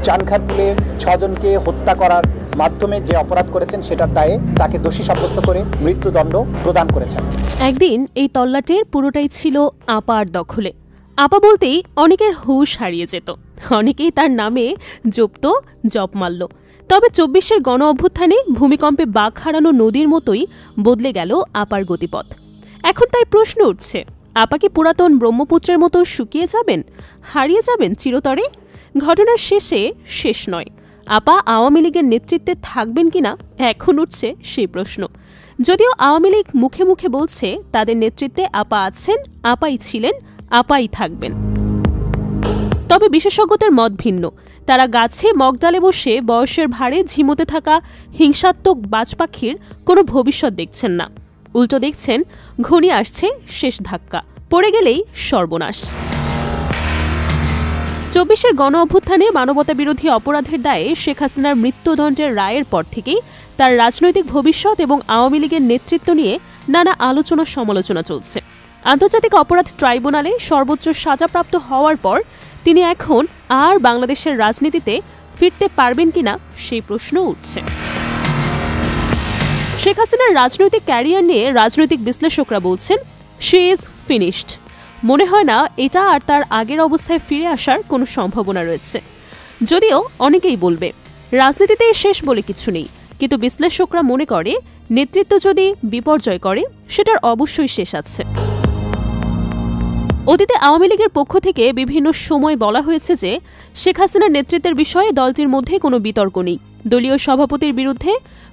চানখার পুলে 6 জনকে হত্যা করার মাধ্যমে যে অপরাধ করেছেন সেটার দায়ে তাকে দোষী সাব্যস্ত করে মৃত্যুদণ্ড প্রদান করেছেন। একদিন এই তল্লাটের পুরোটাই ছিল আপার দখলে। আপা বলতেই অনেকের হুঁশ হারিয়ে যেত, অনেকেই তার নামে জপত জপমাল্য। তবে 24-এর গণ অভ্যুত্থানে ভূমিকম্পে বাঁক হারানো নদীর মতোই বদলে গেল আপার গতিপথ। এখন তাই প্রশ্ন উঠছে, আপা কি পুরাতন ব্রহ্মপুত্রের মতো শুকিয়ে যাবেন, হারিয়ে যাবেন চিরতরে? ঘটনার শেষে শেষ নয়, আপা আওয়ামী লীগের নেতৃত্বে থাকবেন কিনা এখন উঠছে সেই প্রশ্ন। যদিও আওয়ামী লীগ মুখে মুখে বলছে তাদের নেতৃত্বে আপা আছেন, আপাই ছিলেন, আপাই থাকবেন। তবে বিশেষজ্ঞদের মত ভিন্ন। তারা গাছে মগডালে বসে বয়সের ভারে ঝিমোতে থাকা হিংসাত্মক বাজ পাখির কোনো ভবিষ্যৎ দেখছেন না, উল্টো দেখছেন ঘনিয়ে আসছে শেষ ধাক্কা, পড়ে গেলেই সর্বনাশ। 24-এর গণ অভ্যুত্থানে মানবতাবিরোধী অপরাধের দায়ে শেখ হাসিনার মৃত্যুদণ্ডের রায়ের পর থেকেই তার রাজনৈতিক ভবিষ্যৎ এবং আওয়ামী লীগের নেতৃত্ব নিয়ে নানা আলোচনা সমালোচনা চলছে। আন্তর্জাতিক অপরাধ ট্রাইব্যুনালে সর্বোচ্চ সাজাপ্রাপ্ত হওয়ার পর তিনি এখন আর বাংলাদেশের রাজনীতিতে ফিরতে পারবেন কিনা সেই প্রশ্ন উঠছে। শেখ হাসিনার রাজনৈতিক ক্যারিয়ার নিয়ে রাজনৈতিক বিশ্লেষকরা বলছেন শি ইজ ফিনিশড। মনে হয় না এটা আর তার আগের অবস্থায় ফিরে আসার কোনো সম্ভাবনা রয়েছে। যদিও অনেকেই বলবে রাজনীতিতে শেষ বলে কিছু নেই, কিন্তু বিশ্লেষকরা মনে করে নেতৃত্ব যদি বিপর্যয় করে সেটার অবশ্যই শেষ আছে। অতীতে আওয়ামী লীগের পক্ষ থেকে বিভিন্ন সময় বলা হয়েছে যে শেখ হাসিনার নেতৃত্বের বিষয়ে দলটির মধ্যে কোনো বিতর্ক নেই। দলীয় সভাপতির বিরুদ্ধে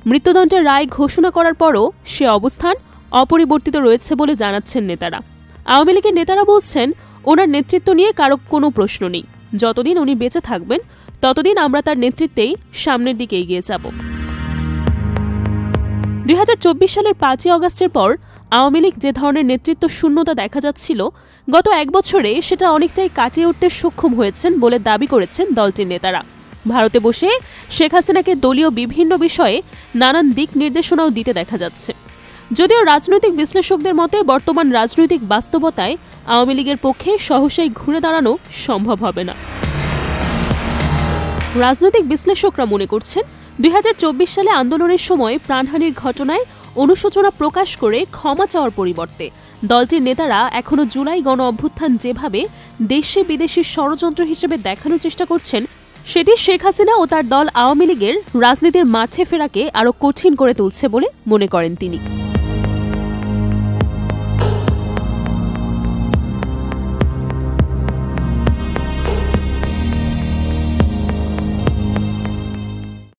মৃত্যুদণ্ডের রায় ঘোষণা করার পরও সে অবস্থান অপরিবর্তিত রয়েছে বলে জানাচ্ছেন নেতারা। আওয়ামী লীগের নেতারা বলছেন ওনার নেতৃত্ব নিয়ে কারো কোনো প্রশ্ন নেই, যতদিন উনি বেঁচে থাকবেন ততদিন আমরা তার নেতৃত্বেই সামনের দিকে এগিয়ে যাব। 2024 সালের 5ই আগস্টের পর আওয়ামী লীগ যে ধরনের নেতৃত্ব শূন্যতা দেখা যাচ্ছিল, গত 1 বছরে সেটা অনেকটাই কাটিয়ে উঠতে সক্ষম হয়েছেন বলে দাবি করেছেন দলটির নেতারা। ভারতে বসে শেখ হাসিনাকে দলীয় বিভিন্ন বিষয়ে নানান দিক নির্দেশনাও দিতে দেখা যাচ্ছে। যদিও রাজনৈতিক বিশ্লেষকদের মতে বর্তমান রাজনৈতিক বাস্তবতায় আওয়ামী লীগের পক্ষে সহসাই ঘুরে দাঁড়ানো সম্ভব হবে না। রাজনৈতিক বিশ্লেষকরা মনে করছেন 2024 সালে আন্দোলনের সময় প্রাণহানির ঘটনায় অনুশোচনা প্রকাশ করে ক্ষমা চাওয়ার পরিবর্তে দলটির নেতারা এখনো জুলাই গণ অভ্যুত্থান যেভাবে দেশে বিদেশি ষড়যন্ত্র হিসেবে দেখানোর চেষ্টা করছেন, সেটি শেখ হাসিনা ও তার দল আওয়ামী লীগের রাজনীতির মাঠে ফেরাকে আরও কঠিন করে তুলছে বলে মনে করেন তিনি।